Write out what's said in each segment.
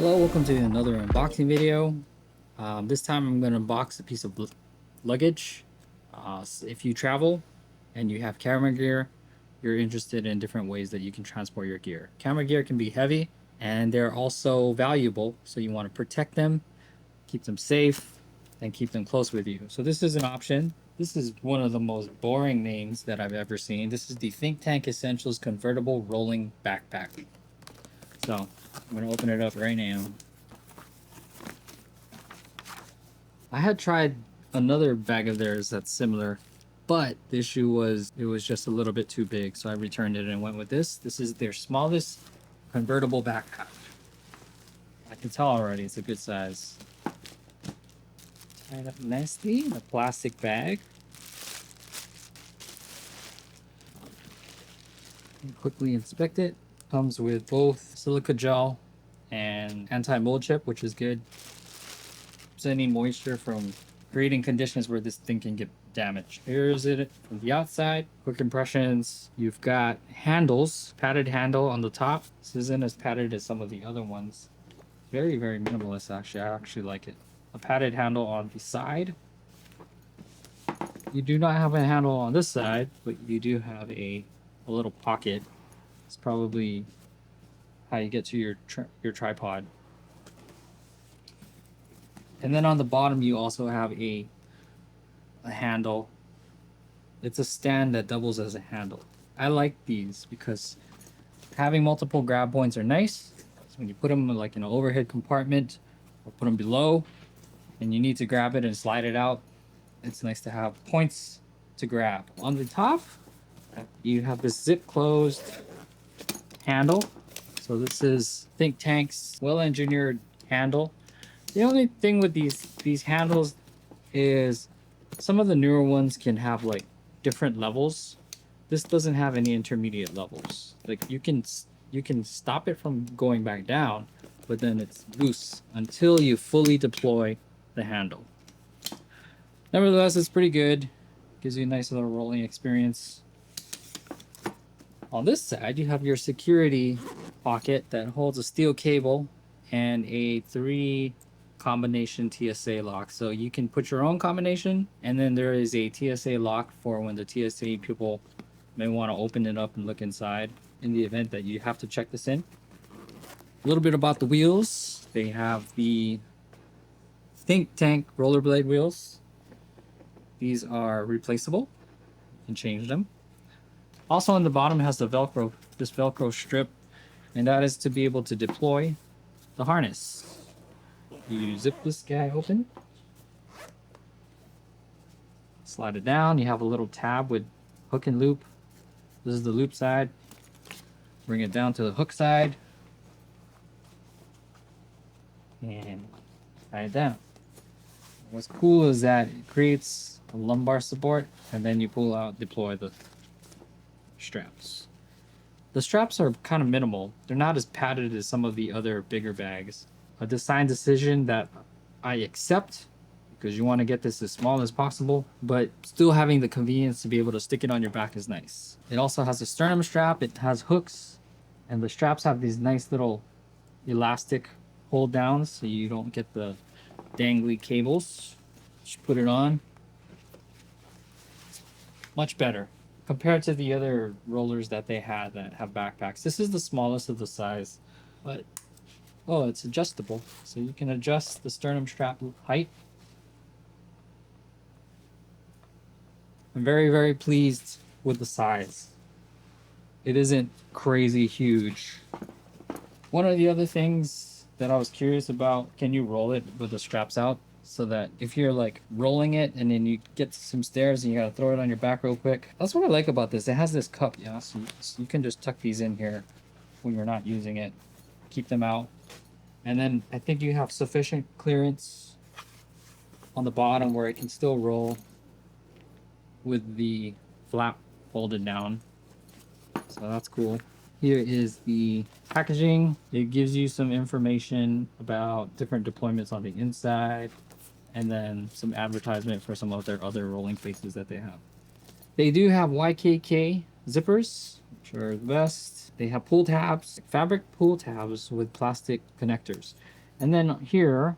Hello, welcome to another unboxing video. This time I'm going to unbox a piece of luggage. If you travel and you have camera gear, you're interested in different ways that you can transport your gear. Camera gear can be heavy and they're also valuable, so you want to protect them, keep them safe, and keep them close with you. So this is an option. This is one of the most boring names that I've ever seen. This is the ThinkTank Essentials Convertible Rolling Backpack. So I'm going to open it up right now. I had tried another bag of theirs that's similar, but the issue was it was just a little bit too big, so I returned it and went with this. This is their smallest convertible backpack. I can tell already it's a good size. Tied up nicely in a plastic bag. And quickly inspect it. Comes with both silica gel and anti-mold chip, which is good. Any moisture from creating conditions where this thing can get damaged. Here's it from the outside. Quick impressions. You've got handles, padded handle on the top. This isn't as padded as some of the other ones. Very minimalist actually. I actually like it. A padded handle on the side. You do not have a handle on this side, but you do have a little pocket. It's probably how you get to your tripod. And then on the bottom, you also have a handle. It's a stand that doubles as a handle. I like these because having multiple grab points are nice. So when you put them like in an overhead compartment or put them below and you need to grab it and slide it out, it's nice to have points to grab. On the top, you have this zip closed handle. So this is ThinkTank's well-engineered handle. The only thing with these handles is some of the newer ones can have like different levels. This doesn't have any intermediate levels. Like you can stop it from going back down, but then it's loose until you fully deploy the handle. Nevertheless, it's pretty good. Gives you a nice little rolling experience. On this side, you have your security pocket that holds a steel cable and a 3 combination TSA lock. So you can put your own combination, and then there is a TSA lock for when the TSA people may want to open it up and look inside in the event that you have to check this in. A little bit about the wheels. They have the ThinkTank rollerblade wheels. These are replaceable. You can change them. Also on the bottom has the Velcro, this Velcro strip, and that is to be able to deploy the harness. You zip this guy open, slide it down. You have a little tab with hook and loop. This is the loop side. Bring it down to the hook side and tie it down. What's cool is that it creates a lumbar support, and then you pull out, deploy the straps. The straps are kind of minimal. They're not as padded as some of the other bigger bags. A design decision that I accept because you want to get this as small as possible, but still having the convenience to be able to stick it on your back is nice. It also has a sternum strap. It has hooks, and the straps have these nice little elastic hold downs so you don't get the dangly cables. Just put it on. Much better compared to the other rollers that they had that have backpacks. This is the smallest of the size, but oh, it's adjustable. So you can adjust the sternum strap height. I'm very pleased with the size. It isn't crazy huge. One of the other things that I was curious about, can you roll it with the straps out? So that if you're like rolling it and then you get to some stairs and you gotta throw it on your back real quick. That's what I like about this. It has this cup, yeah, so you can just tuck these in here when you're not using it. Keep them out. And then I think you have sufficient clearance on the bottom where it can still roll with the flap folded down. So that's cool. Here is the packaging. It gives you some information about different deployments on the inside, and then some advertisement for some of their other rolling cases that they have. They do have YKK zippers, which are the best. They have pull tabs, fabric pull tabs with plastic connectors. And then here,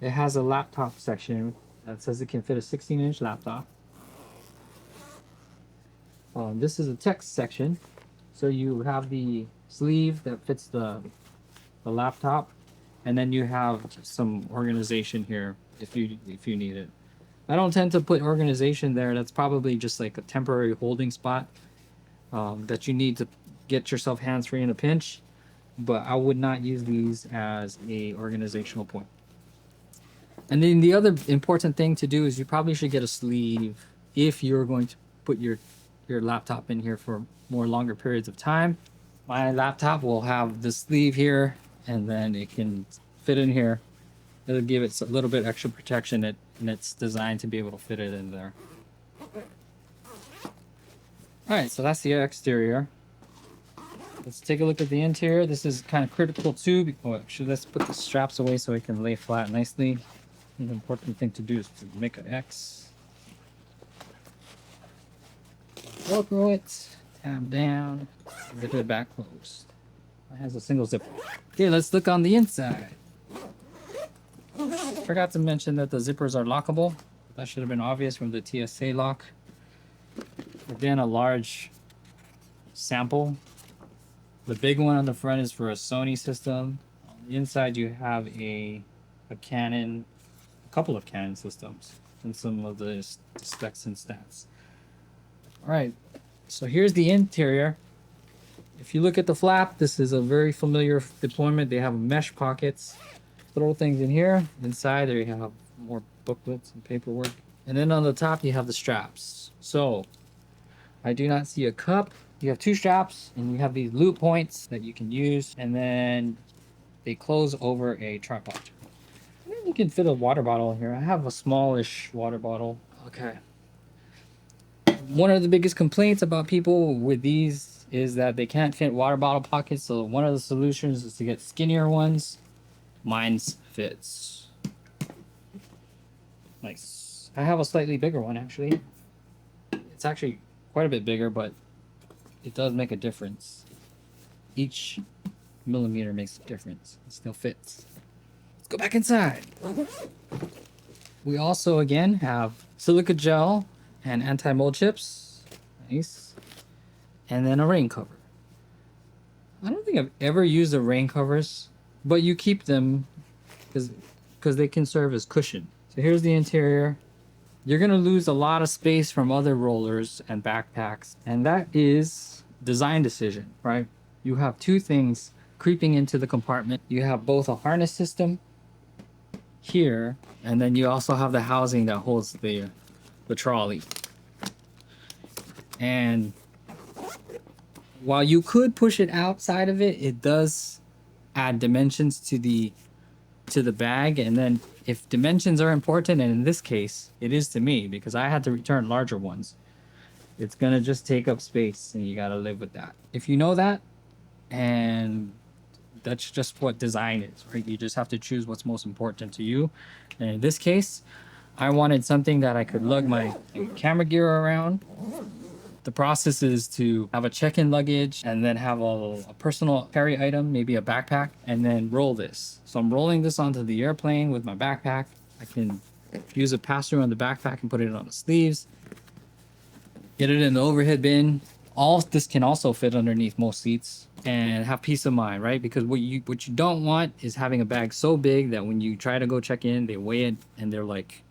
it has a laptop section that says it can fit a 16-inch laptop. This is a text section. So you have the sleeve that fits the laptop, and then you have some organization here if you need it. I don't tend to put organization there. That's probably just like a temporary holding spot that you need to get yourself hands-free in a pinch. But I would not use these as a organizational point. And then the other important thing to do is you probably should get a sleeve if you're going to put your laptop in here for more longer periods of time. My laptop will have the sleeve here, and then it can fit in here. It'll give it a little bit extra protection, and it's designed to be able to fit it in there. All right, so that's the exterior. Let's take a look at the interior. This is kind of critical too. Oh, actually, let's put the straps away so it can lay flat nicely. And the important thing to do is to make an X. Velcro it, tab down, zip it back closed. It has a single zipper. Okay, let's look on the inside. Forgot to mention that the zippers are lockable. That should have been obvious from the TSA lock. Again, a large sample. The big one on the front is for a Sony system. On the inside, you have a Canon, a couple of Canon systems, and some of the specs and stats. All right, so here's the interior. If you look at the flap, this is a very familiar deployment. They have mesh pockets. Throw things in here. Inside, there you have more booklets and paperwork. And then on the top, you have the straps. So I do not see a cup. You have two straps, and you have these loop points that you can use, and then they close over a tripod. And then you can fit a water bottle in here. I have a smallish water bottle. Okay. One of the biggest complaints about people with these is that they can't fit water bottle pockets, so one of the solutions is to get skinnier ones. Mine's fits. Nice. I have a slightly bigger one, actually. It's actually quite a bit bigger, but it does make a difference. Each millimeter makes a difference. It still fits. Let's go back inside. We also, again, have silica gel and anti-mold chips. Nice. And then a rain cover. I don't think I've ever used the rain covers, but you keep them because they can serve as cushion. So here's the interior. You're going to lose a lot of space from other rollers and backpacks, and that is design decision, right? You have two things creeping into the compartment. You have both a harness system here, and then you also have the housing that holds the trolley. And while you could push it outside of it, it does add dimensions to the bag. And then if dimensions are important, and in this case it is to me because I had to return larger ones, it's gonna just take up space, and you gotta live with that. If you know that, and that's just what design is, right? You just have to choose what's most important to you. And in this case, I wanted something that I could lug my camera gear around. The process is to have a check-in luggage and then have a personal carry item, maybe a backpack, and then roll this. So I'm rolling this onto the airplane with my backpack. I can use a pass-through on the backpack and put it on the sleeves. Get it in the overhead bin. All this can also fit underneath most seats and have peace of mind, right? Because what you don't want is having a bag so big that when you try to go check in, they weigh it and they're like,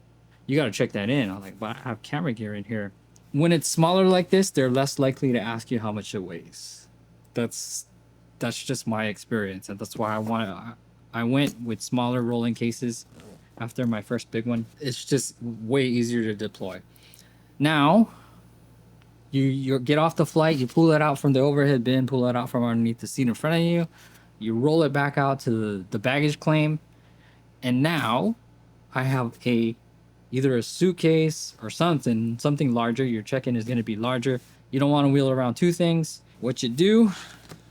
you got to check that in. I'm like, but I have camera gear in here. When it's smaller like this, they're less likely to ask you how much it weighs. That's just my experience, and that's why I went with smaller rolling cases after my first big one. It's just way easier to deploy. Now, you get off the flight, you pull it out from the overhead bin, pull it out from underneath the seat in front of you, you roll it back out to the baggage claim, and now I have either a suitcase or something larger. Your check-in is going to be larger. You don't want to wheel around two things. What you do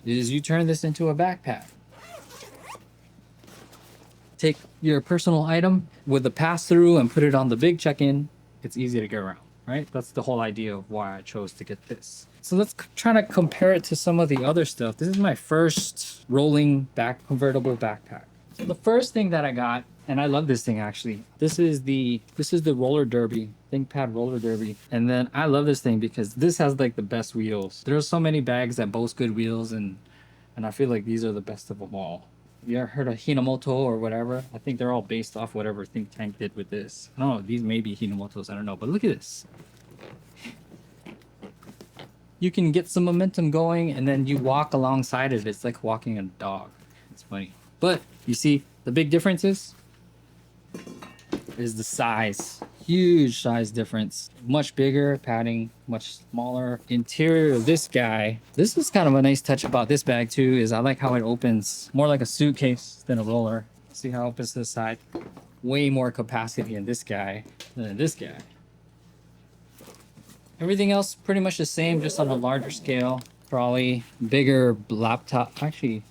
is you turn this into a backpack. Take your personal item with the pass-through and put it on the big check-in. It's easy to get around, right? That's the whole idea of why I chose to get this. So let's try to compare it to some of the other stuff. This is my first rolling convertible backpack. The first thing that I got, and I love this thing actually. This is the roller derby, ThinkPad roller derby. And then I love this thing because this has like the best wheels. There's so many bags that boast good wheels, and I feel like these are the best of them all. You ever heard of Hinomoto or whatever? I think they're all based off whatever ThinkTank did with this. I don't know, these may be Hinomotos, I don't know, but look at this. You can get some momentum going and then you walk alongside it. It's like walking a dog. It's funny. But you see, the big difference is the size. Huge size difference. Much bigger, padding, much smaller. Interior of this guy. This is kind of a nice touch about this bag too, is I like how it opens more like a suitcase than a roller. See how it opens to the side? Way more capacity in this guy than in this guy. Everything else pretty much the same, just on a larger scale. Trolley, bigger laptop. Actually,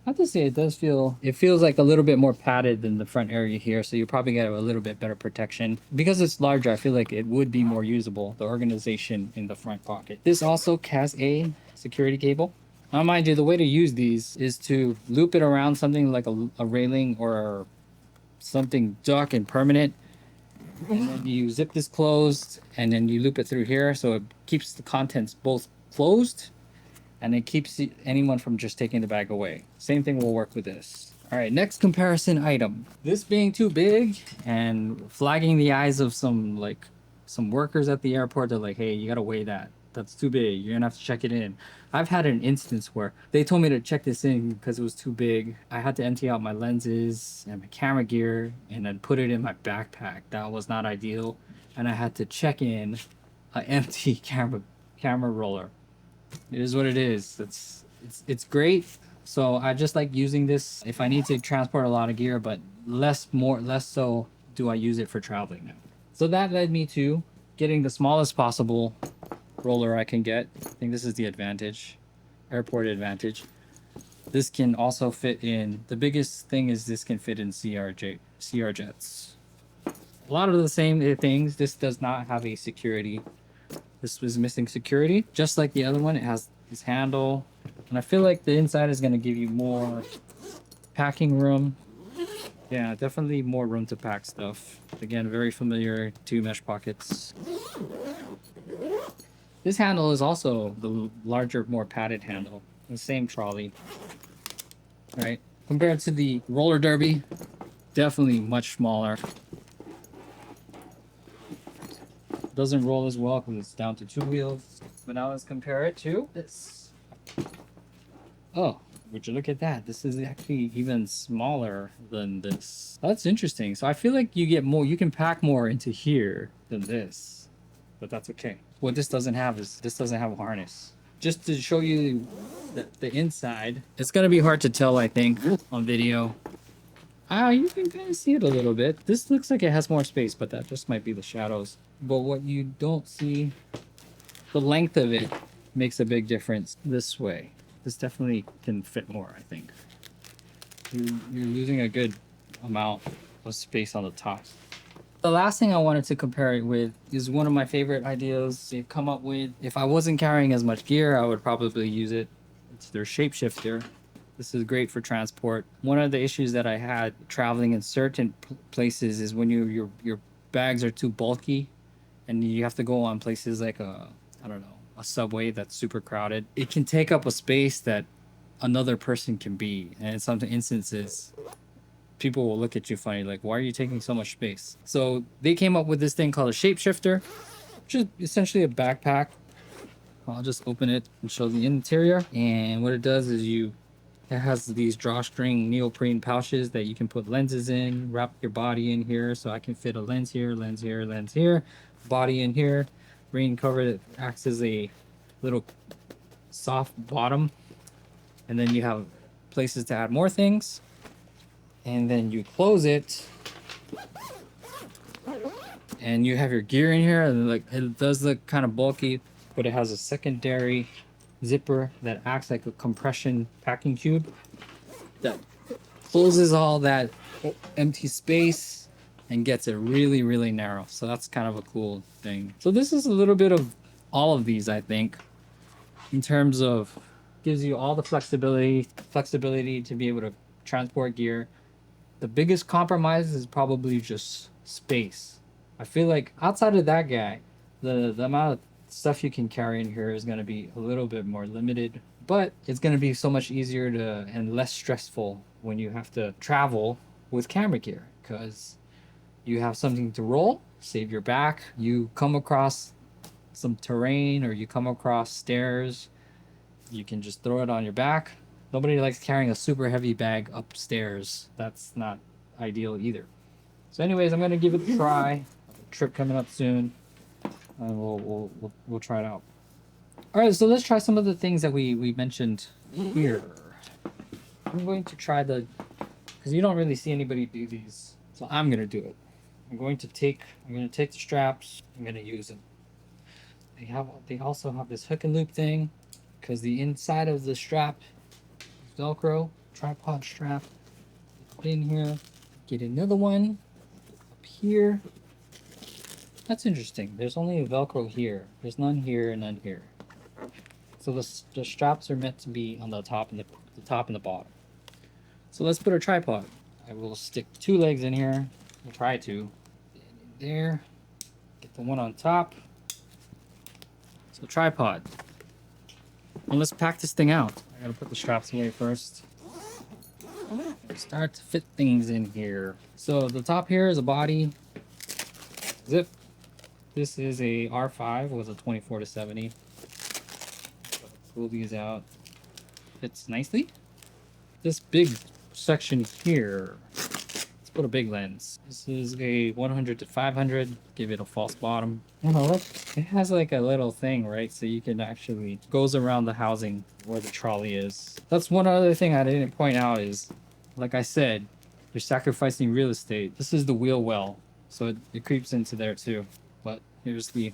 I have to say it feels like a little bit more padded than the front area here, so you probably get a little bit better protection. Because it's larger, I feel like it would be more usable, the organization in the front pocket. This also has a security cable. Now mind you, the way to use these is to loop it around something like a railing or something dark and permanent. And then you zip this closed and then you loop it through here so it keeps the contents both closed and it keeps anyone from just taking the bag away. Same thing will work with this. All right, next comparison item. This being too big and flagging the eyes of some workers at the airport. They're like, hey, you gotta weigh that. That's too big. You're gonna have to check it in. I've had an instance where they told me to check this in because it was too big. I had to empty out my lenses and my camera gear and then put it in my backpack. That was not ideal. And I had to check in an empty camera roller. It is what it is. It's great. So I just like using this if I need to transport a lot of gear, but less so do I use it for traveling now. So that led me to getting the smallest possible roller I can get. I think this is the advantage, airport advantage. This can also fit in, the biggest thing is this can fit in CR jets. A lot of the same things. This does not have a security. This was missing security, just like the other one. It has this handle, and I feel like the inside is going to give you more packing room. Yeah, definitely more room to pack stuff. Again, very familiar, 2 mesh pockets. This handle is also the larger, more padded handle. The same trolley. All right, compared to the roller derby, definitely much smaller. Doesn't roll as well because it's down to 2 wheels. But now let's compare it to this. Oh, would you look at that? This is actually even smaller than this. That's interesting. So I feel like you get more, you can pack more into here than this, but that's okay. What this doesn't have is, this doesn't have a harness. Just to show you the inside, it's gonna be hard to tell, I think, on video. You can kind of see it a little bit. This looks like it has more space, but that just might be the shadows. But what you don't see, the length of it makes a big difference this way. This definitely can fit more, I think. You're losing a good amount of space on the top. The last thing I wanted to compare it with is one of my favorite ideas they've come up with. If I wasn't carrying as much gear, I would probably use it. It's their shapeshifter. This is great for transport. One of the issues that I had traveling in certain places is when your bags are too bulky and you have to go on places like a subway that's super crowded. It can take up a space that another person can be. And in some instances, people will look at you funny, like, why are you taking so much space? So they came up with this thing called a shapeshifter, which is essentially a backpack. I'll just open it and show the interior. And what it does is it has these drawstring neoprene pouches that you can put lenses in, wrap your body in here. So I can fit a lens here, lens here, lens here, body in here, rain cover that acts as a little soft bottom. And then you have places to add more things. And then you close it. And you have your gear in here. And like, it does look kind of bulky, but it has a secondary zipper that acts like a compression packing cube that closes all that empty space and gets it really, really narrow. So that's kind of a cool thing. So this is a little bit of all of these, I think, in terms of gives you all the flexibility to be able to transport gear The biggest compromise is probably just space. I feel like outside of that guy, the amount of stuff you can carry in here is going to be a little bit more limited, but it's going to be so much easier to and less stressful when you have to travel with camera gear, because you have something to roll, save your back. You come across some terrain or you come across stairs, you can just throw it on your back. Nobody likes carrying a super heavy bag upstairs. That's not ideal either. So anyways, I'm gonna give it a try. Trip coming up soon, and we'll try it out. All right, so let's try some of the things that we mentioned here. I'm going to try because you don't really see anybody do these, so I'm gonna do it. I'm gonna take the straps. I'm gonna use them. They also have this hook and loop thing, because the inside of the strap is Velcro, tripod strap. Put in here. Get another one up here. That's interesting. There's only a Velcro here. There's none here and none here. So the straps are meant to be on the top and the top and the bottom. So let's put a tripod. I will stick 2 legs in here. I'll try to. There. Get the one on top. So tripod. And let's pack this thing out. I gotta put the straps away first. Start to fit things in here. So the top here is a body. Zip. This is a R5 with a 24-70. Pull these out. Fits nicely. This big section here, let's put a big lens. This is a 100-500. Give it a false bottom. Oh, look, it has like a little thing, right? So you can actually goes around the housing where the trolley is. That's one other thing I didn't point out is, like I said, you're sacrificing real estate. This is the wheel well, so it creeps into there too. But here's the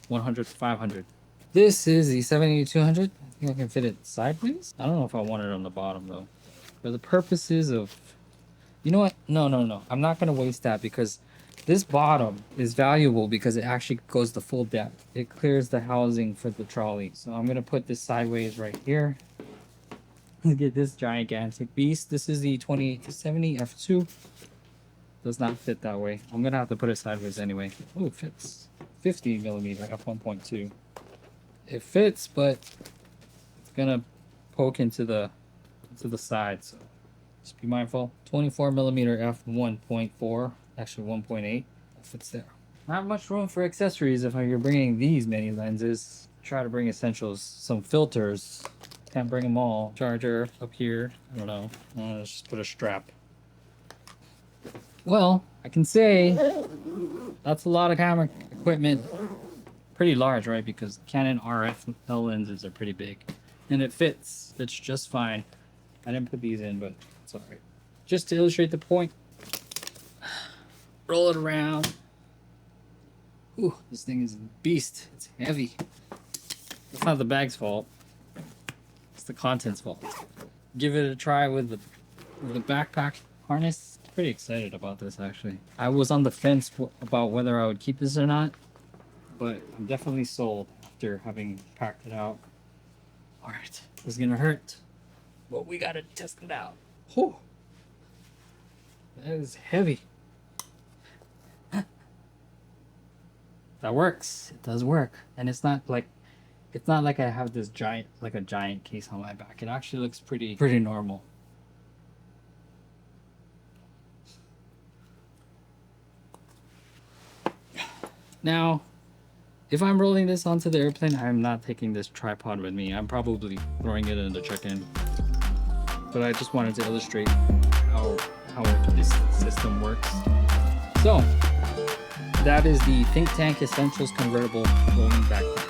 100-500. This is the 70-200. I think I can fit it sideways. I don't know if I want it on the bottom though. For the purposes of, you know what? No. I'm not gonna waste that, because this bottom is valuable because it actually goes the full depth. It clears the housing for the trolley. So I'm gonna put this sideways right here. Let's get this gigantic beast. This is the 28-70 f2. Does not fit that way. I'm gonna have to put it sideways anyway. Oh, it fits. 50mm f1.2. It fits, but it's gonna poke into the side, so just be mindful. 24mm f1.4, actually 1.8. That fits there. Not much room for accessories if you're bringing these many lenses. Try to bring essentials. Some filters. Can't bring them all. Charger up here. I don't know. Let's just put a strap. Well, I can say that's a lot of camera equipment. Pretty large, right? Because Canon RF lenses are pretty big. And it fits. Fits just fine. I didn't put these in, but it's alright. Just to illustrate the point. Roll it around. Ooh, this thing is a beast. It's heavy. It's not the bag's fault. It's the content's fault. Give it a try with the backpack harness. Pretty excited about this, actually. I was on the fence about whether I would keep this or not, but I'm definitely sold after having packed it out. All right, this is gonna hurt, but we gotta test it out. Whew. That is heavy. That works. It does work, and it's not like I have this giant case on my back. It actually looks pretty normal. Now, if I'm rolling this onto the airplane, I'm not taking this tripod with me. I'm probably throwing it in the check-in. But I just wanted to illustrate how this system works. So, that is the ThinkTank Essentials Convertible Rolling Backpack.